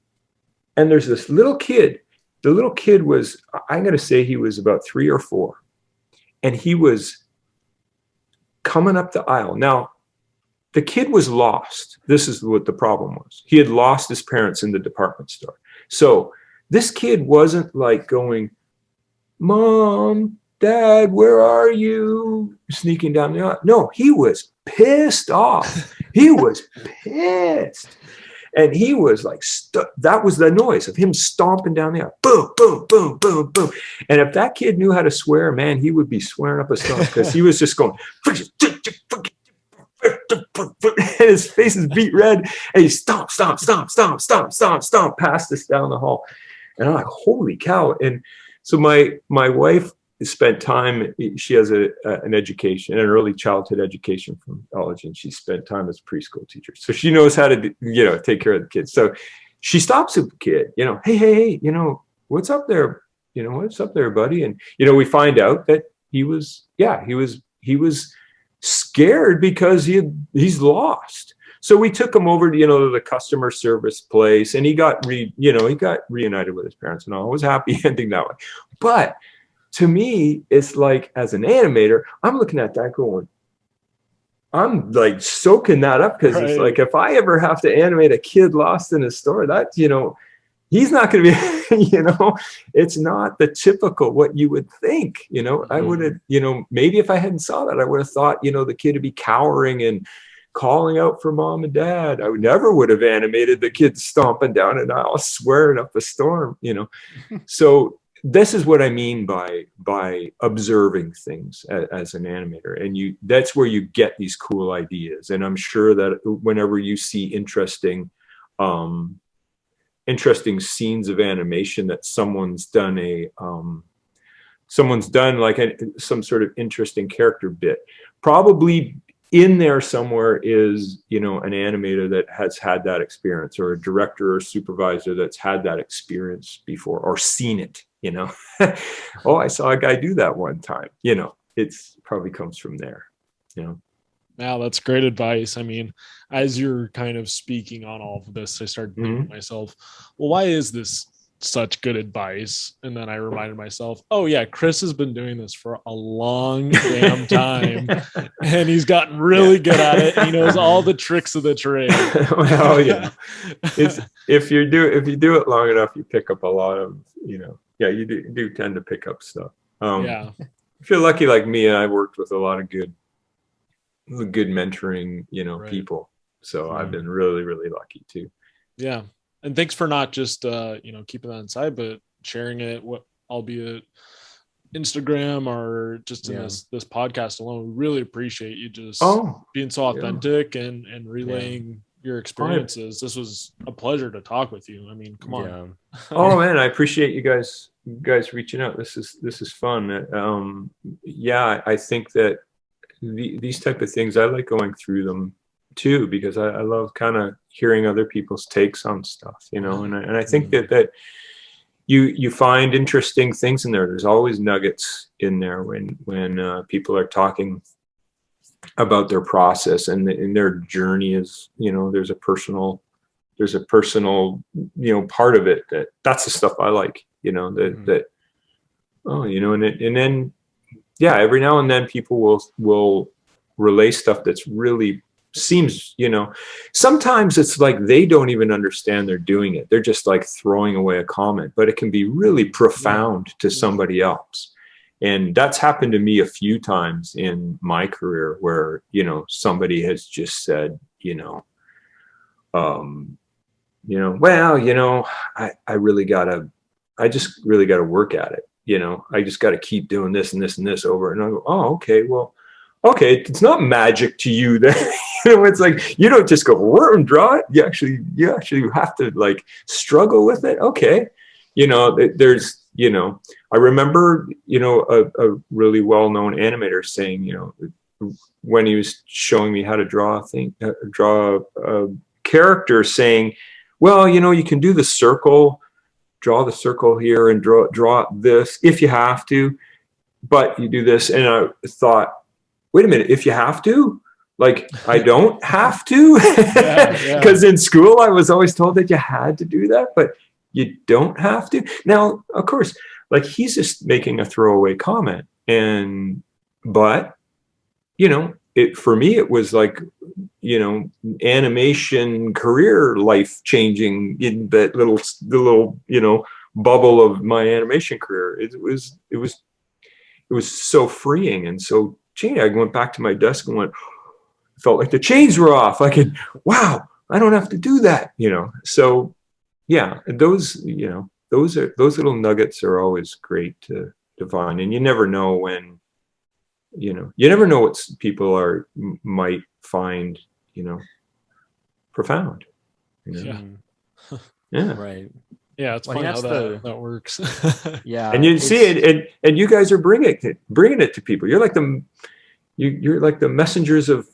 S2: And there's this little kid. The little kid was, I'm going to say he was about 3 or 4. And he was coming up the aisle. Now, the kid was lost. This is what the problem was. He had lost his parents in the department store. So this kid wasn't like going, Mom, Dad, where are you? Sneaking down the aisle. No, he was pissed off. He was pissed. And he was like, that was the noise of him stomping down the aisle. Boom, boom, boom, boom, boom. And if that kid knew how to swear, man, he would be swearing up a storm because he was just going, and his face is beat red. And he stomp, stomp, stomp, stomp, stomp, stomp, stomp, past us down the hall. And I'm like, holy cow. And so my wife spent time, she has an education, an early childhood education from college, and she spent time as a preschool teacher. So she knows how to, take care of the kids. So she stops the kid, hey, what's up there? What's up there, buddy? And, we find out that he was scared because he's lost. So we took him over to, the customer service place, and he got reunited with his parents, and all. It was a happy ending that way. But to me, it's like, as an animator, I'm looking at that going, I'm like soaking that up, because it's like, if I ever have to animate a kid lost in a store, that, he's not going to be, it's not the typical what you would think, I would have, maybe if I hadn't saw that, I would have thought, the kid would be cowering and calling out for Mom and Dad. I would have animated the kid stomping down an aisle, swearing up a storm, So this is what I mean by observing things as an animator, and that's where you get these cool ideas. And I'm sure that whenever you see interesting scenes of animation that someone's done like some sort of interesting character bit, probably in there somewhere is, an animator that has had that experience, or a director or supervisor that's had that experience before, or seen it, oh, I saw a guy do that one time, it's probably comes from there,
S1: Now that's great advice. I mean, as you're kind of speaking on all of this, I started thinking to myself, well, why is this such good advice? And then I reminded myself, oh yeah, Chris has been doing this for a long damn time, and he's gotten really good at it. He knows all the tricks of the trade.
S2: Well, yeah, if you do it long enough, you pick up a lot of, you do tend to pick up stuff. If you're lucky like me, I worked with a lot of good mentoring, people. So I've been really, really lucky too.
S1: Yeah. And thanks for not just, keeping that inside, but sharing it, albeit Instagram or just in this podcast alone. We really appreciate you just being so authentic and relaying your experiences. This was a pleasure to talk with you. I mean, come on.
S2: Oh man, I appreciate you guys reaching out. This is fun. I think that these type of things, I like going through them too, because I love kind of hearing other people's takes on stuff, and I think that you find interesting things in there. There's always nuggets in there when people are talking about their process and their journey is, there's a personal, part of it that's the stuff I like, and then every now and then people will relay stuff that's really seems, sometimes it's like they don't even understand they're doing it. They're just like throwing away a comment, but it can be really profound to somebody else. And that's happened to me a few times in my career where, somebody has just said, I just really gotta work at it. I just got to keep doing this and this and this over. And I go, oh, okay, well, okay, it's not magic to you. That it's like you don't just go and draw it. You actually have to like struggle with it. Okay, there's I remember a really well-known animator saying when he was showing me how to draw a character, saying, well, you can do the circle, draw the circle here and draw this if you have to, but you do this. And I thought, wait a minute, if you have to, like, I don't have to, because in school I was always told that you had to do that, but you don't have to. Now, of course, like, he's just making a throwaway comment, but for me, it was like, animation career life changing in that the little bubble of my animation career. It was so freeing and so changing. I went back to my desk and felt like the chains were off. Wow, I don't have to do that, So yeah, those little nuggets are always great to find, and you never know when. You never know what people might find, profound.
S1: Yeah.
S2: Yeah.
S3: Right.
S1: Yeah, it's funny how that works.
S3: Yeah.
S2: And you see it, and you guys are bringing it to people. You're like you're like the messengers of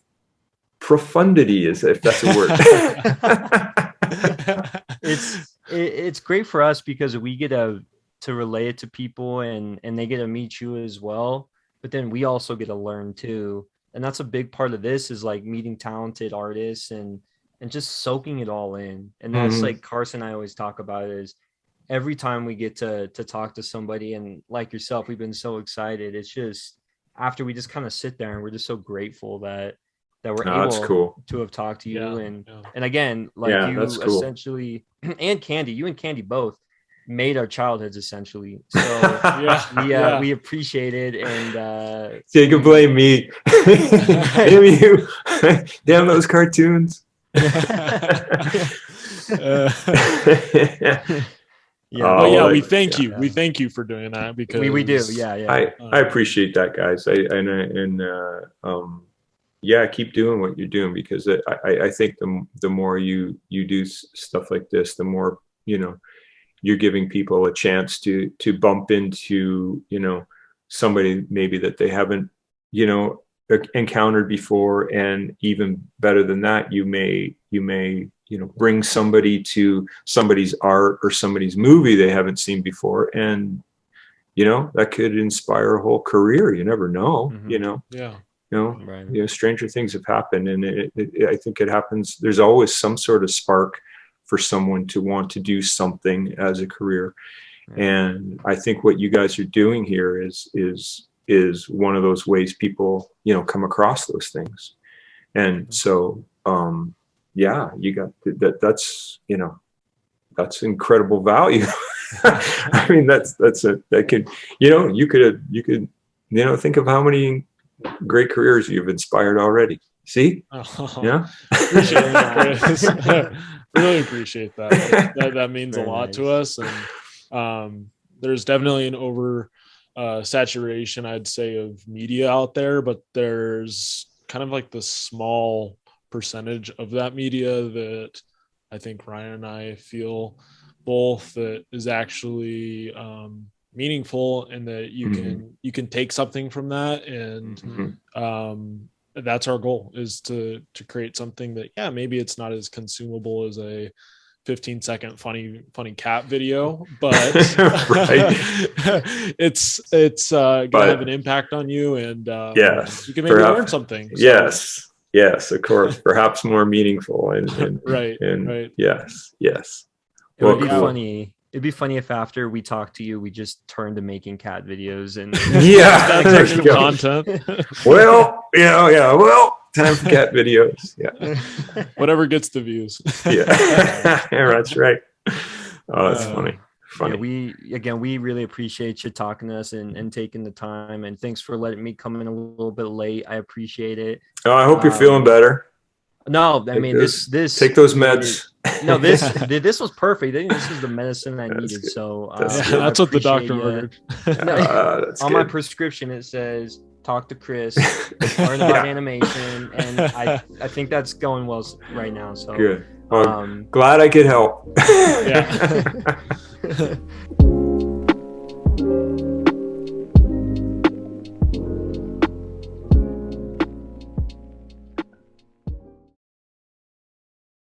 S2: profundity, if that's a word.
S3: It's great for us because we get to relay it to people, and they get to meet you as well. But then we also get to learn too. And that's a big part of this, is like meeting talented artists and just soaking it all in. And that's like Carson and I always talk about, is every time we get to talk to somebody, and like yourself, we've been so excited. It's just after we just kind of sit there and we're just so grateful that we're able to have talked to you. And again, like you essentially, and Candy, you and Candy both made our childhoods essentially. So we appreciate it. And
S2: so you can blame me. Damn you. Damn those cartoons.
S1: We thank you. We thank you for doing that, because
S3: we do.
S2: I appreciate that, guys. Keep doing what you're doing, because I think the more you do stuff like this, the more you're giving people a chance to bump into somebody maybe that they haven't encountered before. And even better than that, you may bring somebody to somebody's art or somebody's movie they haven't seen before, and that could inspire a whole career. You never know. Stranger things have happened, and I think it happens. There's always some sort of spark for someone to want to do something as a career. And I think what you guys are doing here is one of those ways people, come across those things. And so, you got that's incredible value. I mean, that could, you could think of how many great careers you've inspired already. See?
S1: Appreciate that, Chris. Really appreciate that. That means a lot to us. And there's definitely an over saturation, I'd say, of media out there, but there's kind of like the small percentage of that media that I think Ryan and I feel both that is actually meaningful, and that you can take something from that. And that's our goal, is to create something that maybe it's not as consumable as a 15-second funny cat video, but it's gonna have an impact on you, and you can maybe learn something. So.
S2: Yes, of course. Perhaps more meaningful and
S1: right.
S2: Yes.
S3: It would be funny. It'd be funny if after we talk to you, we just turned to making cat videos and
S1: content.
S2: Well, well, time for cat videos. Yeah.
S1: Whatever gets the views.
S2: Yeah, that's right. Oh, that's funny.
S3: Yeah, we really appreciate you talking to us and taking the time, and thanks for letting me come in a little bit late. I appreciate it.
S2: Oh, I hope you're feeling better.
S3: No, I mean, this
S2: take those meds.
S3: No, this was perfect. I think this is the medicine I needed. So
S1: that's what the doctor ordered.
S3: On my prescription, it says talk to Chris, learn about
S2: Yeah.
S3: animation, and I think that's going well right now. So
S2: Good. Well, glad I could help.
S1: Yeah.